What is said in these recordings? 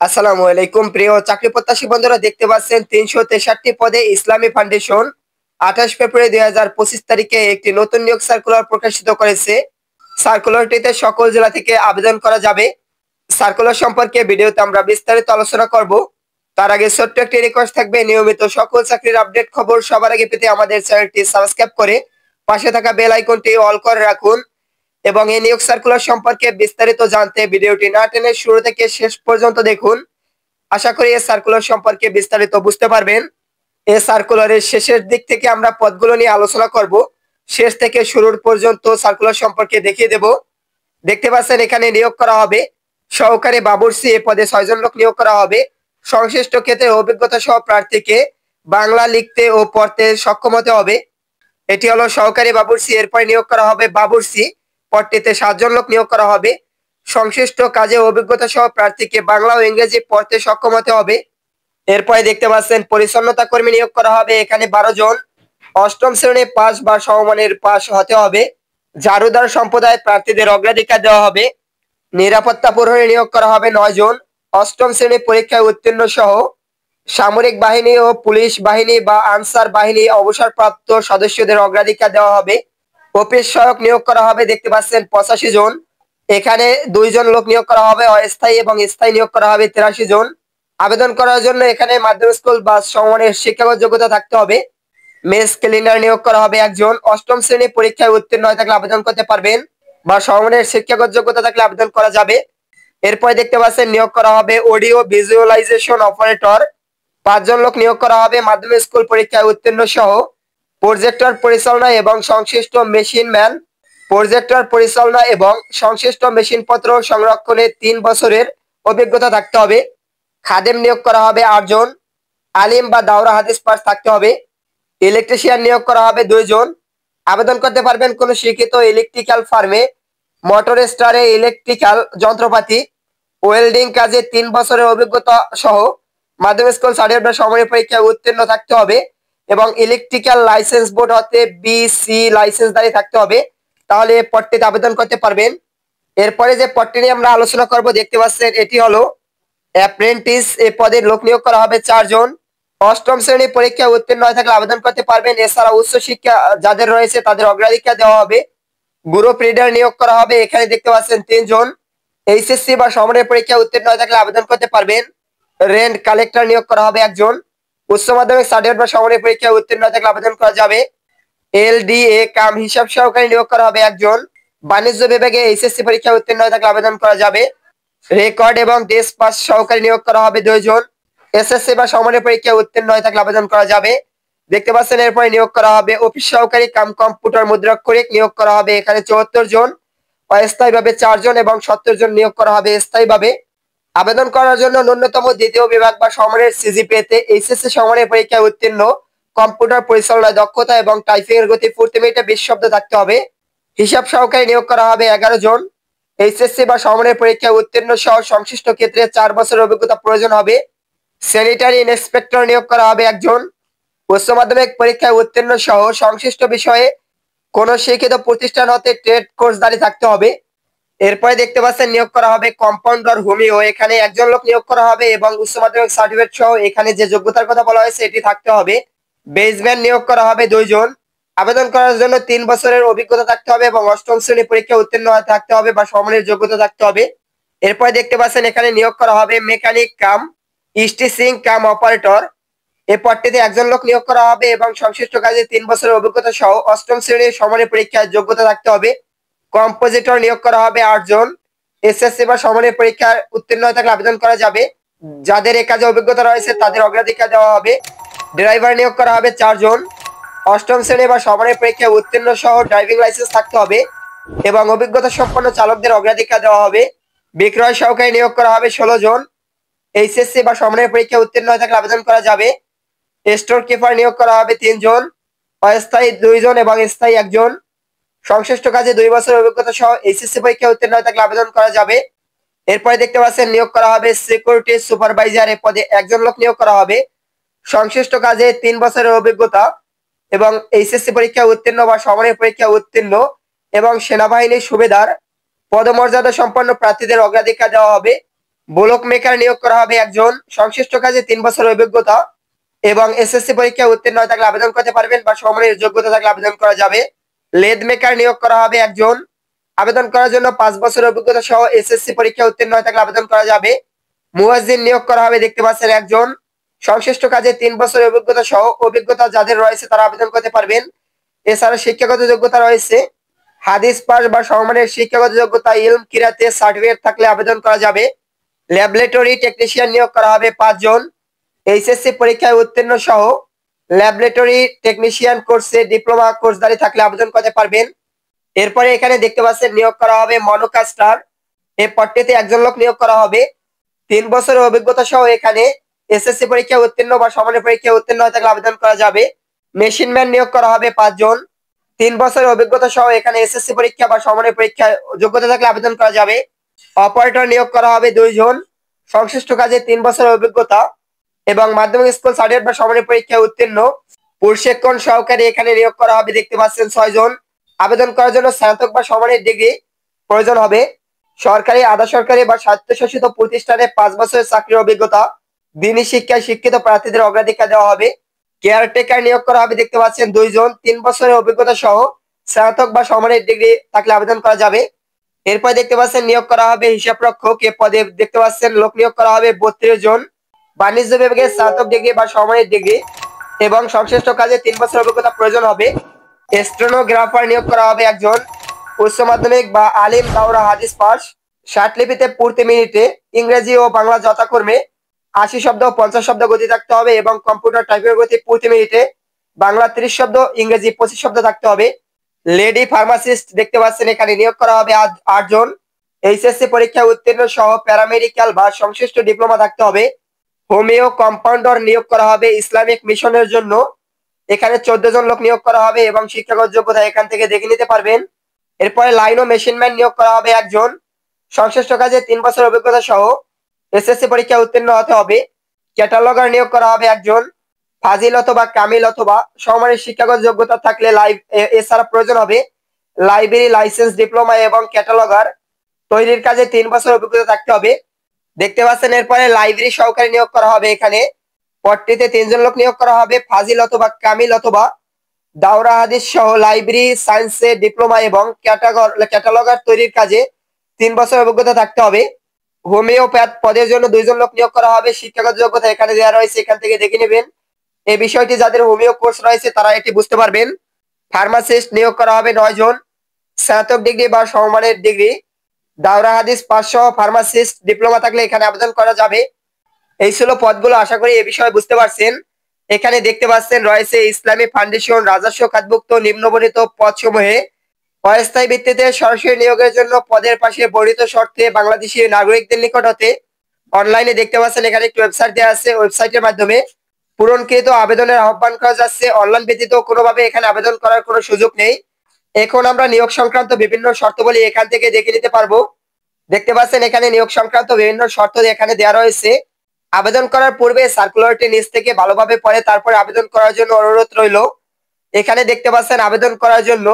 আসসালামু আলাইকুম প্রিয় চাকরি প্রত্যাশী বন্ধুরা, দেখতে পাচ্ছেন 363 পদে ইসলামী ফাউন্ডেশন 28 ফেব্রুয়ারি 2025 তারিখে একটি নতুন নিয়োগ সার্কুলার প্রকাশিত করেছে। সার্কুলারটিতে সকল জেলা থেকে আবেদন করা যাবে। সার্কুলার সম্পর্কে ভিডিওতে আমরা বিস্তারিত আলোচনা করব। তার আগে ছোট্ট একটি রিকোয়েস্ট থাকবে, নিয়মিত সকল চাকরির আপডেট খবর সবার আগে পেতে আমাদের চ্যানেলটি সাবস্ক্রাইব করে পাশে থাকা বেল আইকনটি অল করে রাখুন এবং এই নিয়োগ সার্কুলার সম্পর্কে বিস্তারিত জানতে ভিডিওটি না টেনে শুরু থেকে শেষ পর্যন্ত দেখুন। আশা করি এই সার্কুলার সম্পর্কে বিস্তারিত বুঝতে পারবেন। এই সার্কুলারের শেষের দিক থেকে আমরা পদগুলো নিয়ে আলোচনা করব, শেষ থেকে শুরুর পর্যন্ত সার্কুলার সম্পর্কে দেখিয়ে দেব। দেখতে পাচ্ছেন এখানে নিয়োগ করা হবে সহকারী বাবুর্চি, এ পদে 6 জন লোক নিয়োগ করা হবে। সংশ্লিষ্ট ক্ষেত্রে অভিজ্ঞতা সহ প্রার্থীকে বাংলা লিখতে ও পড়তে সক্ষম হতে হবে। এটি হলো সহকারী বাবুর্চি। এরপর নিয়োগ করা হবে বাবুর্চি, পদটিতে 7 জন লোক নিয়োগ করা হবে। সংশ্লিষ্ট কাজে অভিজ্ঞতা সহ প্রার্থীকে বাংলা ও ইংরেজি পড়তে সক্ষম হতে হবে। এরপরে দেখতে পাচ্ছেন পরিচ্ছন্নতা কর্মী নিয়োগ করা হবে, এখানে 12 জন। 8ম শ্রেণী পাস বা সমমানের পাস হতে হবে। ঝাড়ুদার সম্প্রদায়ের প্রার্থীদের অগ্রাধিকার দেওয়া হবে। নিরাপত্তা প্রহরী নিয়োগ করা হবে 9 জন। 8ম শ্রেণী পরীক্ষায় উত্তীর্ণ সহ সামরিক বাহিনী ও পুলিশ বাহিনী বা আনসার বাহিনী অবসরপ্রাপ্ত সদস্যদের অগ্রাধিকার দেওয়া হবে। অফিস সহায়ক নিয়োগ করা হবে, দেখতে পাচ্ছেন 85 জন। এখানে 2 জন লোক নিয়োগ করা হবে, অস্থায়ী এবং স্থায়ী নিয়োগ করা হবে 83 জন। আবেদন করার জন্য এখানে মাধ্যমিক স্কুল বা সমমানের শিক্ষাগত যোগ্যতা থাকতে হবে। মেস ক্লিনার নিয়োগ করা হবে 1 জন। 8ম শ্রেণী পরীক্ষায় উত্তীর্ণ হয়ে থাকলে আবেদন করতে পারবেন বা সমমানের শিক্ষাগত যোগ্যতা থাকলে আবেদন করা যাবে। এরপরে দেখতে পাচ্ছেন নিয়োগ করা হবে অডিও ভিজুয়ালাইজেশন অপারেটর, 5 জন লোক নিয়োগ করা হবে মাধ্যমিক স্কুল পরীক্ষায় উত্তীর্ণ সহ প্রজেক্টর পরিচালনা এবং সংশ্লিষ্ট মেশিন ম্যান, প্রজেক্টর পরিচালনা এবং সংশ্লিষ্ট মেশিনপত্র সংরক্ষণে 3 বছরের অভিজ্ঞতা থাকতে হবে। খাদেম নিয়োগ করা হবে 8 জন। আলিম বা দাওরা হাদিস পাস থাকতে হবে। ইলেকট্রিশিয়ান নিয়োগ করা হবে 2 জন। আবেদন করতে পারবেন কোন শিক্ষিত ইলেকট্রিক্যাল ফার্মে, মোটর স্টারে ইলেকট্রিক্যাল যন্ত্রপাতি, ওয়েল্ডিং কাজে 3 বছরের অভিজ্ঞতা সহ মাধ্যমিক স্কুল সার্টিফিকেট বা সমমানের পরীক্ষায় উত্তীর্ণ থাকতে হবে এবং ইলেকট্রিক্যাল লাইসেন্স বোর্ড হতে BC লাইসেন্সধারী থাকতে হবে, তাহলে পদটিতে আবেদন করতে পারবেন। এরপরে যে পদটি নিয়ে আমরা আলোচনা করব, দেখতে পাচ্ছেন এটি হলো অ্যাপ্রেন্টিস, এই পদের লোক নিয়োগ করা হবে 4 জন। 8ম শ্রেণী পরীক্ষায় উত্তীর্ণ হয়ে থাকলে আবেদন করতে পারবেন। এছাড়া উচ্চ শিক্ষা যাদের রয়েছে তাদের অগ্রাধিকার দেওয়া হবে। গ্রুপ লিডার নিয়োগ করা হবে, এখানে দেখতে পাচ্ছেন 3 জন। HSC বা সমমানের পরীক্ষায় উত্তীর্ণ হয়ে থাকলে আবেদন করতে পারবেন। রেন্ট কালেক্টর নিয়োগ করা হবে 1 জন। উচ্চ মাধ্যমিক সার্টিফিকেট বা সমমানের পরীক্ষায় উত্তীর্ণ হয়ে থাকলে আবেদন করা যাবে। LDA কাম হিসাব সহকারী নিয়োগ করা হবে 1 জন। বাণিজ্য বিভাগে HSC পরীক্ষায় উত্তীর্ণ হয়ে থাকলে আবেদন করা যাবে। রেকর্ড এবং ডেস্ক পাস সহকারী নিয়োগ করা হবে 2 জন। SSC বা সমমানের পরীক্ষায় উত্তীর্ণ হয়ে থাকলে আবেদন করা যাবে। দেখতে পাচ্ছেন এরপরে নিয়োগ করা হবে অফিস সহকারী কাম কম্পিউটার মুদ্রাক্ষরিক নিয়োগ করা হবে, এখানে 74 জন। অস্থায়ীভাবে 4 জন এবং 70 জন নিয়োগ করা হবে স্থায়ীভাবে। আবেদন করার জন্য ন্যূনতম দ্বিতীয় বিভাগ বা সমমানের CGPA-তে HSC সমমানের পরীক্ষায় উত্তীর্ণ, কম্পিউটার পরিচালনায় দক্ষতা এবং টাইপিং এর গতি প্রতি মিনিটে 20 শব্দ থাকতে হবে। হিসাব সহকারী নিয়োগ করা হবে 11 জন। HSC বা সমমানের পরীক্ষায় উত্তীর্ণ সহ সংশ্লিষ্ট ক্ষেত্রে 4 বছরের অভিজ্ঞতা প্রয়োজন হবে। স্যানিটারি ইন্সপেক্টর নিয়োগ করা হবে 1 জন। উচ্চ মাধ্যমিক পরীক্ষায় উত্তীর্ণ সহ সংশ্লিষ্ট বিষয়ে কোন শিক্ষিত প্রতিষ্ঠান হতে ট্রেড কোর্স জারি থাকতে হবে। এরপরে দেখতে পাচ্ছেন নিয়োগ করা হবে কম্পাউন্ডার হোমিও, এখানে 1 জন লোক নিয়োগ করা হবে এবং উচ্চ মাধ্যমিক সার্টিফিকেট সহ এখানে যে যোগ্যতার কথা বলা হয়েছে এটি থাকতে হবে। বেসম্যান নিয়োগ করা হবে 2 জন। আবেদন করার জন্য 3 বছরের অভিজ্ঞতা থাকতে হবে এবং 8ম শ্রেণী পরীক্ষা উত্তীর্ণ থাকতে হবে বা সমমানের যোগ্যতা থাকতে হবে। এরপরে দেখতে পাচ্ছেন এখানে নিয়োগ করা হবে মেকানিক কাম স্টিচিং কাম অপারেটর, এই পদটিতে 1 জন লোক নিয়োগ করা হবে এবং সংশ্লিষ্ট কাজে 3 বছরের অভিজ্ঞতা সহ 8ম শ্রেণীর সমমানের পরীক্ষায় যোগ্যতা থাকতে হবে। কম্পোজিটর নিয়োগ করা হবে 8 জন। SSC বা সমমানের পরীক্ষায় উত্তীর্ণ হয়ে থাকলে আবেদন করা যাবে। যাদের এই কাজে অভিজ্ঞতা রয়েছে তাদের অগ্রাধিকার দেওয়া হবে। ড্রাইভার নিয়োগ করা হবে 4 জন। 8ম শ্রেণী বা সমমানের পরীক্ষায় উত্তীর্ণ সহ ড্রাইভিং লাইসেন্স থাকতে হবে এবং অভিজ্ঞতা সম্পন্ন চালকদের অগ্রাধিকার দেওয়া হবে। বিক্রয় সহকারী নিয়োগ করা হবে 16 জন। HSC বা সমমানের পরীক্ষায় উত্তীর্ণ হয়ে থাকলে আবেদন করা যাবে। স্টোর কিপার নিয়োগ করা হবে 3 জন। অস্থায়ী 2 জন এবং স্থায়ী 1 জন। সংশ্লিষ্ট কাজে 2 বছরের অভিজ্ঞতা সহ HSC পরীক্ষায় উত্তীর্ণ হয়ে থাকলে আবেদন করা যাবে। এরপরে দেখতে পাচ্ছেন নিয়োগ করা হবে সিকিউরিটি সুপারভাইজার, এ পদে 1 জন লোক নিয়োগ করা হবে। সংশ্লিষ্ট কাজে 3 বছরের অভিজ্ঞতা এবং HSC পরীক্ষায় উত্তীর্ণ বা সমমানের পরীক্ষায় উত্তীর্ণ এবং সেনাবাহিনীর সুবেদার পদমর্যাদা সম্পন্ন প্রার্থীদের অগ্রাধিকার দেওয়া হবে। ব্লক মেকার নিয়োগ করা হবে একজন, সংশ্লিষ্ট কাজে 3 বছরের অভিজ্ঞতা এবং এসএসসি পরীক্ষায় উত্তীর্ণ হয়ে থাকলে আবেদন করতে পারবেন বা সমমানের যোগ্যতা থাকলে আবেদন করা যাবে। লেদ মেকার নিয়োগ করা হবে একজন, আবেদন করার জন্য 5 বছরের অভিজ্ঞতা সহ এসএসসি পরীক্ষায় উত্তীর্ণ হয়ে থাকলে আবেদন করা যাবে। মুয়াজ্জিন নিয়োগ করা হবে দেখতে পাচ্ছেন একজন, সংশ্লিষ্ট কাজে 3 বছরের অভিজ্ঞতা সহ অভিজ্ঞতা যাদের রয়েছে তারা আবেদন করতে পারবেন। এছাড়া শিক্ষাগত যোগ্যতা রয়েছে হাদিস পাস বা সমমানের শিক্ষাগত যোগ্যতা, ইলম কিরাতে সার্টিফিকেট থাকলে আবেদন করা যাবে। ল্যাবরেটরি টেকনিশিয়ান নিয়োগ করা হবে 5 জন, এইচএসসি পরীক্ষায় উত্তীর্ণ সহ ল্যাবরেটরি টেকনিশিয়ান কোর্সে ডিপ্লোমা কোর্সধারী থাকলে আবেদন করতে পারবেন। এরপরে এখানে দেখতে পাচ্ছেন নিয়োগ করা হবে মনোকাস্টার, এই পদটিতে একজন লোক নিয়োগ করা হবে। 3 বছরের অভিজ্ঞতা সহ এখানে এসএসসি পরীক্ষায় উত্তীর্ণ বা সমমানের পরীক্ষায় উত্তীর্ণ হয়ে থাকলে আবেদন করা যাবে। মেশিন ম্যান নিয়োগ করা হবে 5 জন, 3 বছরের অভিজ্ঞতা সহ এখানে এসএসসি পরীক্ষা বা সমমানের পরীক্ষায় যোগ্যতা থাকলে আবেদন করা যাবে। অপারেটর নিয়োগ করা হবে 2 জন, সংশ্লিষ্ট কাজে 3 বছরের অভিজ্ঞতা এবং মাধ্যমিক স্কুল সার্টিফিকেট বা সমমানের পরীক্ষায় উত্তীর্ণ। প্রশিক্ষণ সহকারী এখানে নিয়োগ করা হবে দেখতে পাচ্ছেন 6 জন, আবেদন করার জন্য স্নাতক বা সমমানের ডিগ্রি প্রয়োজন হবে। সরকারি, আধা সরকারি বা স্বায়ত্তশাসিত প্রতিষ্ঠানে 5 বছরের চাকরির অভিজ্ঞতা, দিনী শিক্ষায় শিক্ষিত প্রার্থীদের অগ্রাধিকার দেওয়া হবে। কেয়ারটেকার নিয়োগ করা হবে দেখতে পাচ্ছেন 2 জন, 3 বছরের অভিজ্ঞতা সহ স্নাতক বা সমমানের ডিগ্রি থাকলে আবেদন করা যাবে। এরপর দেখতে পাচ্ছেন নিয়োগ করা হবে হিসাব রক্ষক, এ পদে দেখতে পাচ্ছেন লোক নিয়োগ করা হবে 32 জন, বাণিজ্য বিভাগে স্নাতক ডিগ্রি বা সমমানের ডিগ্রি এবং সংশ্লিষ্ট কাজে 3 বছর অভিজ্ঞতা প্রয়োজন হবে। স্টেনোগ্রাফার নিয়োগ করা হবে একজন, উচ্চ মাধ্যমিক বা আলিম দাওরা হাদিস পাস, 60 লিপিতে প্রতি মিনিটে ইংরেজি ও বাংলা যথাক্রমে 80 শব্দ ও 50 শব্দ গতি থাকতে হবে এবং কম্পিউটার টাইপের গতি প্রতি মিনিটে বাংলা 30 শব্দ, ইংরেজি 25 শব্দ থাকতে হবে। লেডি ফার্মাসিস্ট দেখতে পাচ্ছেন এখানে নিয়োগ করা হবে 8 জন, এইচএসসি পরীক্ষায় উত্তীর্ণ সহ প্যারামেডিক্যাল বা সংশ্লিষ্ট ডিপ্লোমা থাকতে হবে। হোমিও কম্পাউন্ডার নিয়োগ করা হবে ইসলামিক মিশনের জন্য, এখানে 14 জন লোক নিয়োগ করা হবে এবং শিক্ষাগত যোগ্যতা এখান থেকে দেখে নিতে পারবেন। এরপরে লাইন ও মেশিনম্যান নিয়োগ করা হবে একজন, সংশ্লিষ্ট কাজে 3 বছর অভিজ্ঞতা সহ এসএসসি পরীক্ষায় উত্তীর্ণ হতে হবে। ক্যাটালগার নিয়োগ করা হবে একজন, ফাজিল অথবা কামিল অথবা সমমানের শিক্ষাগত যোগ্যতা থাকলে এছাড়া প্রয়োজন হবে লাইব্রেরি লাইসেন্স, ডিপ্লোমা এবং ক্যাটালগার তৈরির কাজে 3 বছর অভিজ্ঞতা থাকতে হবে। দেখতে পাচ্ছেন এরপরে লাইব্রেরি সহকারী নিয়োগ করা হবে, এখানে পদটিতে 3 জন লোক নিয়োগ করা হবে, ফাজিল অথবা কামিল অথবা দাওরা হাদিস সহ লাইব্রেরি সায়েন্সে ডিপ্লোমা এবং ক্যাটালগার তৈরির কাজে 3 বছর অভিজ্ঞতা থাকতে হবে। হোমিওপ্যাথ পদের জন্য 2 জন লোক নিয়োগ করা হবে, শিক্ষাগত যোগ্যতা এখানে দেওয়া রয়েছে, এখান থেকে দেখে নেবেন। এই বিষয়টি যাদের হোমিও কোর্স রয়েছে তারা এটি বুঝতে পারবেন। ফার্মাসিস্ট নিয়োগ করা হবে 9 জন, স্নাতক ডিগ্রি বা সমমানের ডিগ্রি, দাওরা হাদিস 500, ফার্মাসিস্ট ডিপ্লোমা থাকলে এখানে আবেদন করা যাবে। এই ছিল পদগুলো, আশা করি এই বিষয়ে বুঝতে পারছেন। এখানে দেখতে পাচ্ছেন রয়েছে ইসলামী ফাউন্ডেশন রাজস্ব খাতভুক্ত নিম্নবর্ণিত পদসমূহে অস্থায়ী ভিত্তিতে সরাসরি নিয়োগের জন্য পদের পাশে বর্ণিত শর্তে বাংলাদেশি নাগরিকদের নিকট হতে অনলাইনে দেখতে পাচ্ছেন এখানে একটি ওয়েবসাইট দেওয়া আছে, ওয়েবসাইটের মাধ্যমে পূরণকৃত আবেদনের আহ্বান করা যাচ্ছে। অনলাইন ব্যতীত কোনোভাবে এখানে আবেদন করার কোনো সুযোগ নেই। এখন আমরা নিয়োগ সংক্রান্ত বিভিন্ন শর্তাবলী এখান থেকে দেখে নিতে পারবো। দেখতে পাচ্ছেন এখানে নিয়োগ সংক্রান্ত বিভিন্ন শর্ত এখানে দেওয়া রয়েছে। আবেদন করার পূর্বে সার্কুলারটি নিচ থেকে ভালোভাবে পড়ে তারপরে আবেদন করার জন্য অনুরোধ রইল। এখানে দেখতে পাচ্ছেন আবেদন করার জন্য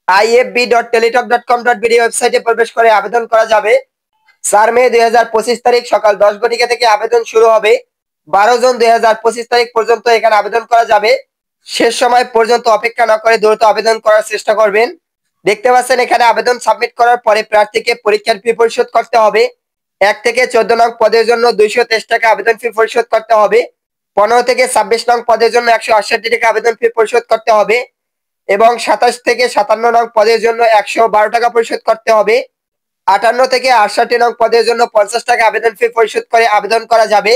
ifb.teletalk.com.bd ওয়েবসাইটে প্রবেশ করে আবেদন করা যাবে। 4 মে 2025 তারিখ সকাল 10 ঘটিকা থেকে আবেদন শুরু হবে। 12 জুন 2025 তারিখ পর্যন্ত এখানে আবেদন করা যাবে। শেষ সময় পর্যন্ত অপেক্ষা না করে দ্রুত আবেদন করার চেষ্টা করবেন। দেখতে পাচ্ছেন এখানে আবেদন সাবমিট করার পরে প্রার্থীকে পরীক্ষার ফি পরিশোধ করতে হবে। 1 থেকে 14 নং পদের জন্য 223 টাকা আবেদন ফি পরিশোধ করতে হবে। 15 থেকে 26 নং পদের জন্য 168 টাকা আবেদন ফি পরিশোধ করতে হবে এবং 27 থেকে 57 নং পদের জন্য 112 টাকা পরিশোধ করতে হবে। 58 থেকে 68 নং পদের জন্য 50 টাকা আবেদন ফি পরিশোধ করে আবেদন করা যাবে।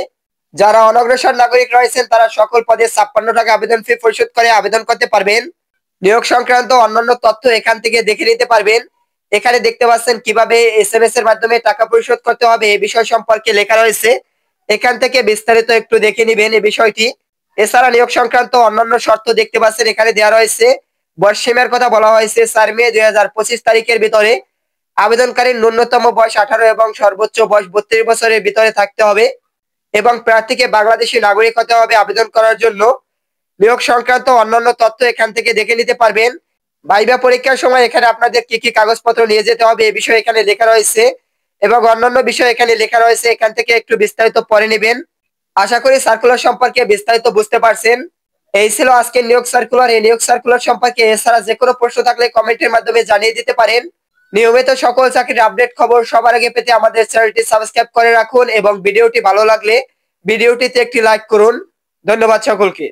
যারা অনগ্রসর নাগরিক রয়েছেন তারা সকল পদে 56 টাকা আবেদন ফি পরিশোধ করে আবেদন করতে পারবেন। নিয়োগ সংক্রান্ত অন্যান্য তথ্য এখান থেকে দেখে নিতে পারবেন। এখানে দেখতে পাচ্ছেন কিভাবে এসএমএস এর মাধ্যমে টাকা পরিশোধ করতে হবে এই বিষয় সম্পর্কে লেখা রয়েছে, এখান থেকে বিস্তারিত একটু দেখে নেবেন এই বিষয়টি। এছাড়া নিয়োগ সংক্রান্ত অন্যান্য শর্ত দেখতে পাচ্ছেন এখানে দেওয়া রয়েছে। বয়সসীমার কথা বলা হয়েছে 4 মে 2025 তারিখের ভিতরে আবেদনকারীর ন্যূনতম বয়স 18 এবং সর্বোচ্চ বয়স 32 বছরের ভিতরে থাকতে হবে এবং প্রার্থীকে বাংলাদেশি নাগরিক হতে হবে আবেদন করার জন্য। নিয়োগ সংক্রান্ত অন্যান্য তথ্য এখান থেকে দেখে নিতে পারবেন। ভাইবা পরীক্ষার সময় এখানে আপনাদের কি কি কাগজপত্র নিয়ে যেতে হবে এই বিষয়ে এখানে লেখা রয়েছে। এবং অন্যান্য বিষয় এখানে লেখা রয়েছে, এখান থেকে একটু বিস্তারিত পড়ে নেবেন। আশা করি সার্কুলার সম্পর্কে বিস্তারিত বুঝতে পারছেন। এই ছিল আজকের নিয়োগ সার্কুলার। এই নিয়োগ সার্কুলার সম্পর্কে এছাড়া যে কোনো প্রশ্ন থাকলে কমেন্টের মাধ্যমে জানিয়ে দিতে পারেন। নিয়মিত সকল চাকরির আপডেট খবর সবার আগে পেতে আমাদের চ্যানেলটি সাবস্ক্রাইব করে রাখুন এবং ভিডিওটি ভালো লাগলে ভিডিওটিতে একটি লাইক করুন। ধন্যবাদ সকলকে।